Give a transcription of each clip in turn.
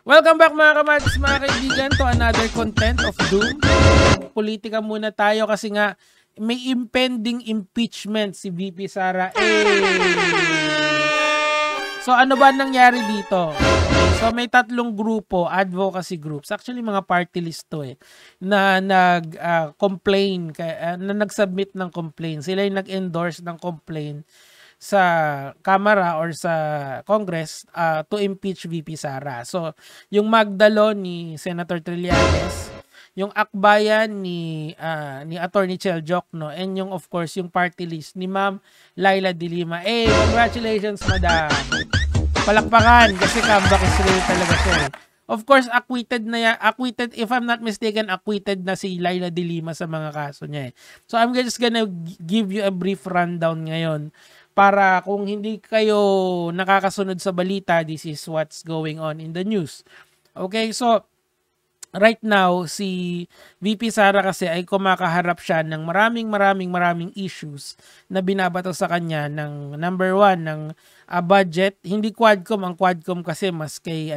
Welcome back mga kamatis, mga kaibigan, to another content of Doom. Politika muna tayo kasi nga may impending impeachment si VP Sara. So ano ba nangyari dito? So may tatlong grupo, advocacy groups, actually mga party list to na nag-complain, na nag-submit ng complaint. Sila yung nag-endorse ng complaint sa Kamara or sa Congress to impeach VP Sara. So, yung Magdalo ni Senator Trillanes, yung Akbayan ni Attorney Chel Jokno, and yung of course yung party list ni Ma'am Laila De Lima. Congratulations, Madam. Palakpakan kasi comeback is real talaga siya. Of course, acquitted, if I'm not mistaken, acquitted na si Laila De Lima sa mga kaso niya. So, I'm just gonna give you a brief rundown ngayon. Para kung hindi kayo nakakasunod sa balita, this is what's going on in the news. Okay, so right now, si VP Sara kasi ay kumakaharap siya ng maraming issues na binabato sa kanya ng number one, ng budget. Hindi Quadcom, ang Quadcom kasi mas kay,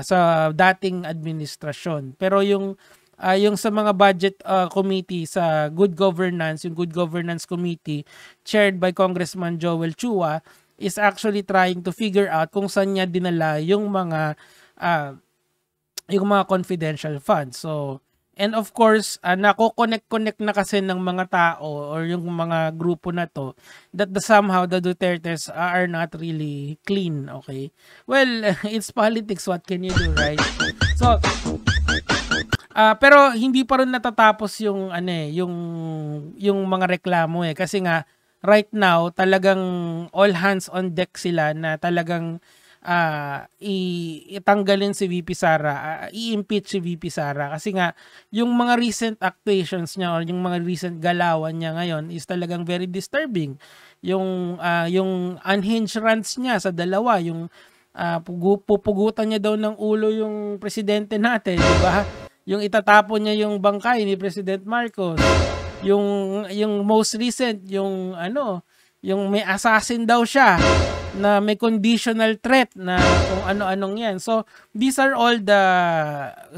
sa dating administrasyon. Pero yung sa mga budget committee sa Good Governance, yung Good Governance Committee chaired by Congressman Joel Chua is actually trying to figure out kung saan niya dinala yung mga confidential funds. So, and of course, nako-connect na kasi ng mga tao or yung mga grupo na to that somehow the Dutertes are not really clean, okay? Well, it's politics, what can you do, right? So, pero hindi pa rin natatapos yung mga reklamo kasi nga right now talagang all hands on deck sila na talagang itanggalin si VP Sara, i-impeach si VP Sara kasi nga yung mga recent actuations niya or yung mga recent galawan niya ngayon is talagang very disturbing. Yung unhinged rants niya sa dalawa, yung pupugutan niya daw ng ulo yung presidente natin, di ba? Yung itatapon niya yung bangkay ni President Marcos. Yung most recent, yung may assassin daw siya na may conditional threat na kung ano-anong yan. So, these are all the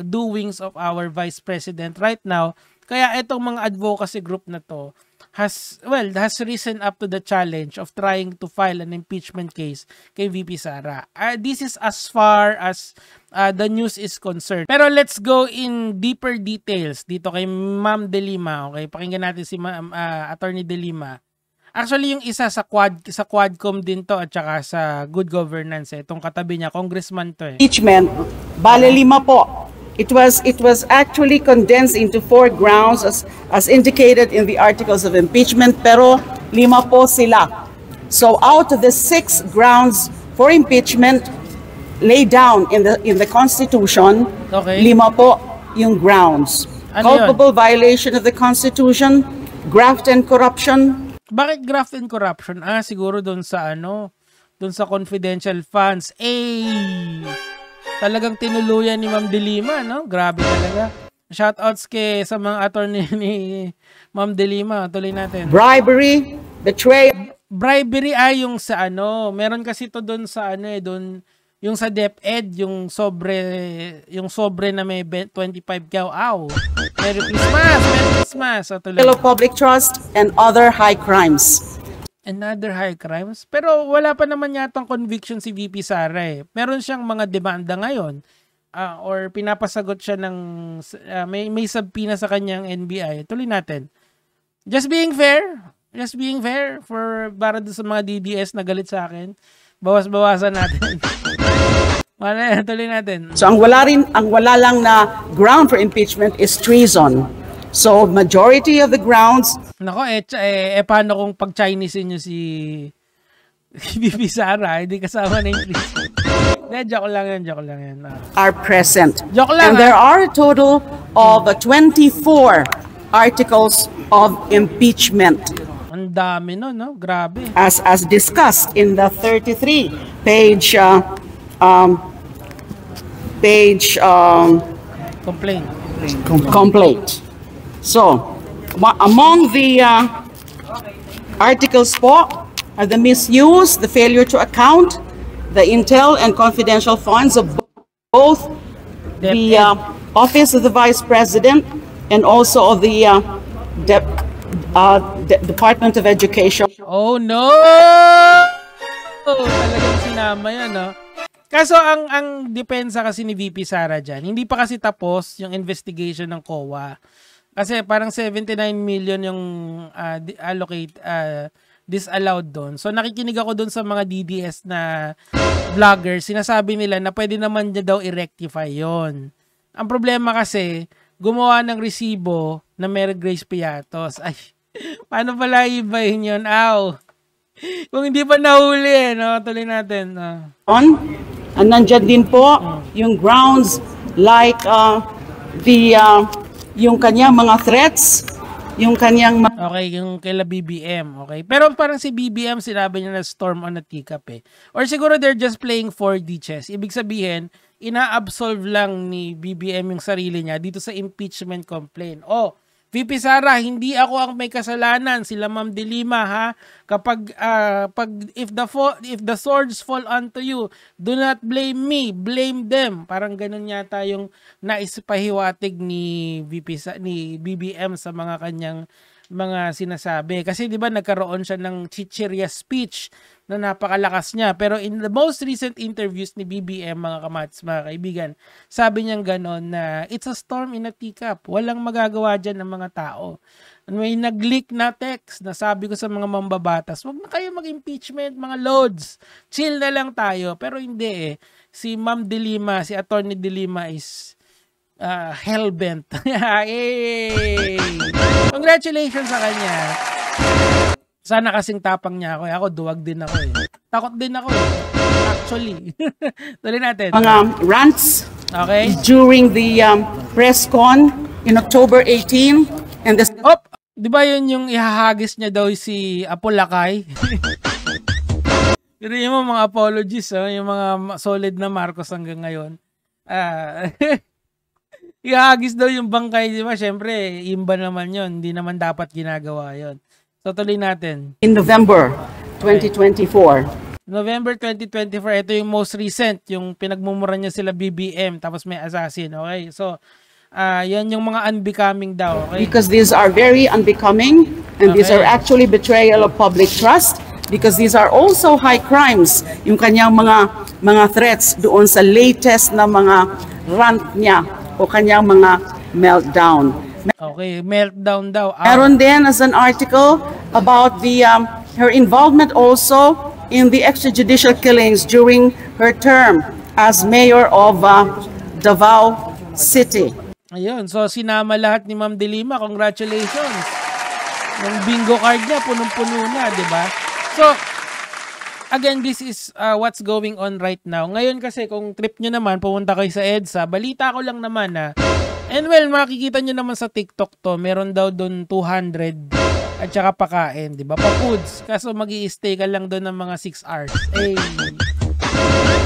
doings of our Vice President right now. Kaya itong mga advocacy group na to has risen up to the challenge of trying to file an impeachment case kay VP Sara. This is as far as the news is concerned. Pero let's go in deeper details dito kay Ma'am De Lima. Okay, pakinggan natin si Attorney De Lima. Actually, yung isa sa Quadcom din to at saka sa Good Governance. Itong katabi niya, congressman to. Impeachment, bale 5 po. It was actually condensed into 4 grounds as indicated in the articles of impeachment, pero 5 po sila. So out of the 6 grounds for impeachment laid down in the Constitution, okay, 5 po yung grounds. Culpable violation of the Constitution, graft and corruption. Bakit graft and corruption? Siguro doon sa doon sa confidential funds. Talagang tinuluyan ni Ma'am De Lima, no? Grabe talaga. Shoutouts sa mga attorney ni Ma'am De Lima. Tuloy natin. Bribery, betrayal. Bribery yung sa meron kasi to doon sa doon yung sa DepEd, yung sobre na may 25 kaw. Merry Christmas. Tuloy. Public trust and other high crimes. Another high crimes. Pero wala pa naman yatang conviction si VP Sara Meron siyang mga demanda ngayon or pinapasagot siya ng may subpoena sa kanyang NBI. Tuloy natin. Just being fair for para sa mga DDS na galit sa akin. Bawas-bawasan natin. Tuloy natin. So ang wala lang na ground for impeachment is treason. So, majority of the grounds... Nako, paano kung pag-Chinese nyo si VP Sara, hindi kasama na yung treason. Joke lang yan. Are present. Joke lang. And there are a total of 24 articles of impeachment. Ang dami no? Grabe. As discussed in the 33 page complaint. So, among the articles po are the misuse, the failure to account, the intel and confidential funds of both the Office of the Vice President and also of the Department of Education. Oh no! Talagang sinama yan, no? Kaso ang depensa kasi ni VP Sara dyan, hindi pa kasi tapos yung investigation ng COA. Kasi parang 79 million yung disallowed doon. So nakikinig ako doon sa mga DDS na vloggers, sinasabi nila na pwede naman niya daw i-rectify yon. Ang problema kasi, gumawa ng resibo na Mary Grace Piatos. Ay, paano pala ibahin yun? Aw! Kung hindi pa nahuli, no? Tuloy natin. Nandyan din po yung grounds like yung kanyang mga threats, yung kanyang okay, yung kaila BBM, okay. Pero parang si BBM sinabi niya na storm on a teacup eh. Or siguro they're just playing 4D chess. Ibig sabihin, ina-absolve lang ni BBM yung sarili niya dito sa impeachment complaint. Oh, VP Sara, hindi ako ang may kasalanan, sila Ma'am De Lima ha. Kapag if the swords fall onto you, do not blame me, blame them. Parang ganun yata yung naispahiwatig ni BBM sa mga kanyang mga sinasabi. Kasi 'di ba nagkaroon siya ng chichirya speech na napakalakas niya. Pero in the most recent interviews ni BBM, mga kamats, mga kaibigan, sabi niyang ganon na it's a storm in a teacup. Walang magagawa dyan ng mga tao. May nag-leak na text na sabi ko sa mga mambabatas, wag na kayo mag-impeachment, mga loads. Chill na lang tayo. Pero hindi eh. Si Ma'am De Lima, si Attorney De Lima is hellbent. Yay! Congratulations sa kanya. Sana kasing tapang niya ako. Ako, duwag din ako eh. Takot din ako eh. Actually. Tuloy natin. Mga rants okay. During the press con in October 18. And this... Di ba yun yung ihahagis niya daw si Apo Lakay? Pero yung mga apologies, yung mga solid na Marcos hanggang ngayon. Ihagis daw yung bangkay, di ba? Siyempre, imba naman yun. Hindi naman dapat ginagawa yun. So, tuloy natin. In November 2024. November 2024, ito yung most recent. Yung pinagmumura niya sila BBM, tapos may assassin. Okay? So, yan yung mga unbecoming daw. Okay? Because these are very unbecoming and these are actually betrayal of public trust because these are also high crimes. Yung kanyang mga threats doon sa latest na mga rant niya o kanyang mga meltdown. Okay, meltdown daw. Meron din as an article about her involvement also in the extrajudicial killings during her term as mayor of Davao City. Ayun, so sinama lahat ni Ma'am De Lima. Congratulations. Yung bingo card niya, punong-puno na, di ba? So, again, this is what's going on right now. Ngayon kasi, kung trip nyo naman, pumunta kayo sa EDSA, balita ko lang naman na, and well, makikita nyo naman sa TikTok to, meron daw doon 200 at saka pakain, di ba? Pa-foods. Kaso mag-i-stay ka lang doon ng mga 6 hours. Eh,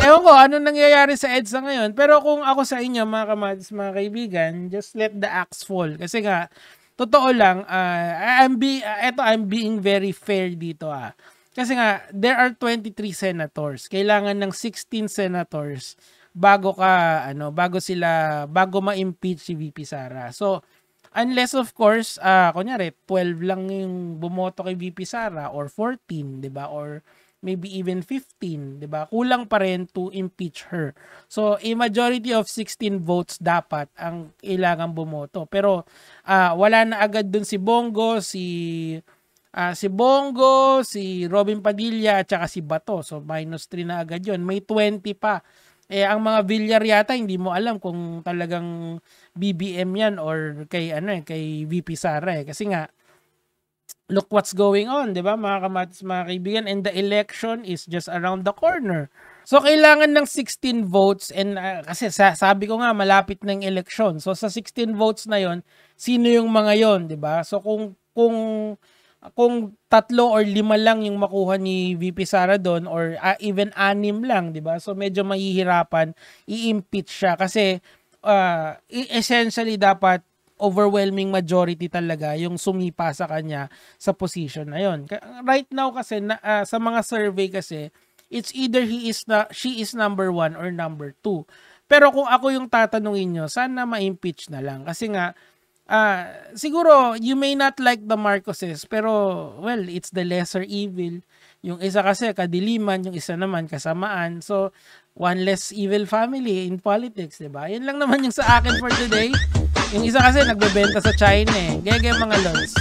ewan ko, ano nangyayari sa EDSA ngayon? Pero kung ako sa inyo, mga kamads, mga kaibigan, just let the axe fall. Kasi nga, totoo lang, I'm being very fair dito Kasi nga, there are 23 senators. Kailangan ng 16 senators bago ma-impeach si VP Sara. So, unless of course, kunyari, 12 lang yung bumoto kay VP Sara or 14, 'di ba? Or maybe even 15, 'di ba? Kulang pa rin to impeach her. So, a majority of 16 votes dapat ang kailangan bumoto. Pero wala na agad dun si Bongo, si Robin Padilla, at saka si Bato. So, -3 na agad yun. May 20 pa. Ang mga Villar yata, hindi mo alam kung talagang BBM yan or kay VP Sara Kasi nga, look what's going on, di ba, mga kamatis, mga kaibigan? And the election is just around the corner. So, kailangan ng 16 votes and kasi sabi ko nga, malapit na yung election. So, sa 16 votes na yon, sino yung mga yon, di ba? So, kung 3 or 5 lang yung makuha ni VP Sara doon or even 6 lang, 'di ba? So medyo mahihirapan i-impeach siya kasi essentially dapat overwhelming majority talaga yung sumipa sa kanya sa position na 'yon. Right now kasi sa mga survey kasi it's either she is number 1 or number 2. Pero kung ako yung tatanungin nyo, sana ma-impeach na lang. Kasi nga, siguro, you may not like the Marcoses, pero, well, it's the lesser evil. Yung isa kasi kadiliman, yung isa naman kasamaan. So, one less evil family in politics, diba? Yan lang naman yung sa akin for today. Yung isa kasi nagbebenta sa China eh. Gaya mga lods.